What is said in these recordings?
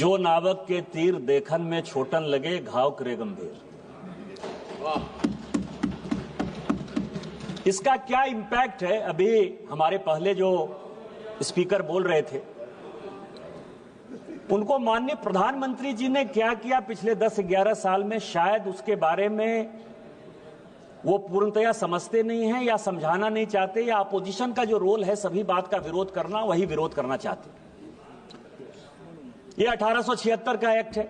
जो नावक के तीर देखन में छोटन लगे, घाव करे गंभीर। इसका क्या इंपैक्ट है? अभी हमारे पहले जो स्पीकर बोल रहे थे, उनको माननीय प्रधानमंत्री जी ने क्या किया पिछले 10-11 साल में, शायद उसके बारे में वो पूर्णतया समझते नहीं हैं या समझाना नहीं चाहते, या अपोजिशन का जो रोल है सभी बात का विरोध करना, वही विरोध करना चाहते। ये 1876 का एक्ट है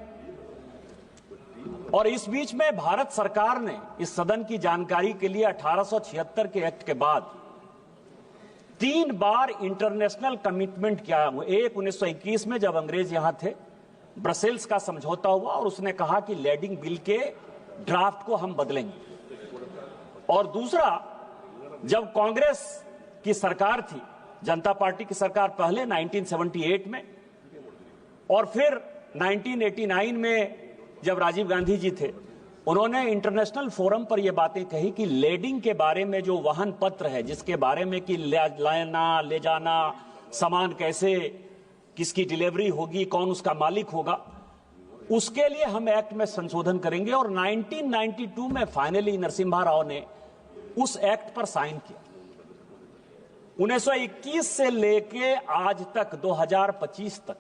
और इस बीच में भारत सरकार ने इस सदन की जानकारी के लिए 1876 के एक्ट के बाद 3 बार इंटरनेशनल कमिटमेंट किया। एक 1921 में जब अंग्रेज यहां थे, ब्रसेल्स का समझौता हुआ और उसने कहा कि लैंडिंग बिल के ड्राफ्ट को हम बदलेंगे। और दूसरा, जब कांग्रेस की सरकार थी, जनता पार्टी की सरकार पहले 1978 में, और फिर 1989 में जब राजीव गांधी जी थे, उन्होंने इंटरनेशनल फोरम पर यह बातें कही कि लैंडिंग के बारे में जो वाहन पत्र है, जिसके बारे में कि लाना ले जाना, सामान कैसे, किसकी डिलीवरी होगी, कौन उसका मालिक होगा, उसके लिए हम एक्ट में संशोधन करेंगे। और 1992 में फाइनली नरसिम्हा राव ने उस एक्ट पर साइन किया। 1921 से लेके आज तक 2025 तक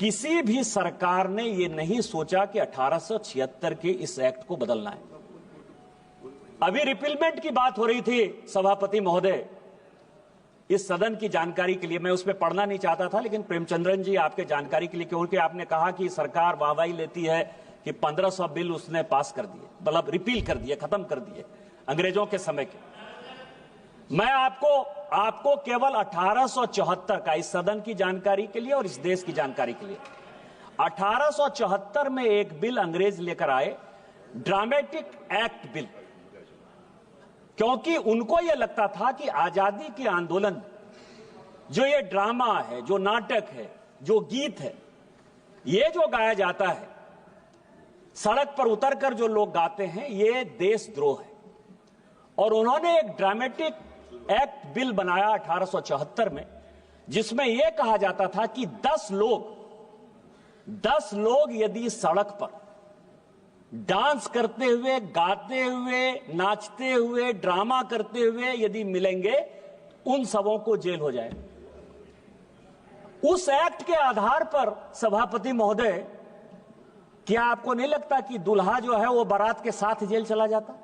किसी भी सरकार ने यह नहीं सोचा कि 1876 के इस एक्ट को बदलना है। अभी रिपीलमेंट की बात हो रही थी सभापति महोदय, इस सदन की जानकारी के लिए, मैं उसमें पढ़ना नहीं चाहता था, लेकिन प्रेमचंद्रन जी आपके जानकारी के लिए, क्योंकि आपने कहा कि सरकार वाहवाही लेती है कि 1500 बिल उसने पास कर दिए, मतलब रिपील कर दिए, खत्म कर दिए अंग्रेजों के समय के। मैं आपको केवल 1874 का, इस सदन की जानकारी के लिए और इस देश की जानकारी के लिए, 1874 में एक बिल अंग्रेज लेकर आए, ड्रामेटिक एक्ट बिल, क्योंकि उनको यह लगता था कि आजादी के आंदोलन, जो ये ड्रामा है, जो नाटक है, जो गीत है, ये जो गाया जाता है, सड़क पर उतरकर जो लोग गाते हैं, ये देशद्रोह है। और उन्होंने एक ड्रामेटिक एक्ट बिल बनाया 1874 में, जिसमें यह कहा जाता था कि 10 लोग यदि सड़क पर डांस करते हुए, गाते हुए, नाचते हुए, ड्रामा करते हुए यदि मिलेंगे, उन सबों को जेल हो जाए। उस एक्ट के आधार पर सभापति महोदय, क्या आपको नहीं लगता कि दूल्हा जो है वो बारात के साथ जेल चला जाता?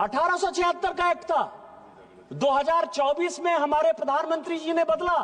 1876 का एक्ट था, 2024 में हमारे प्रधानमंत्री जी ने बदला।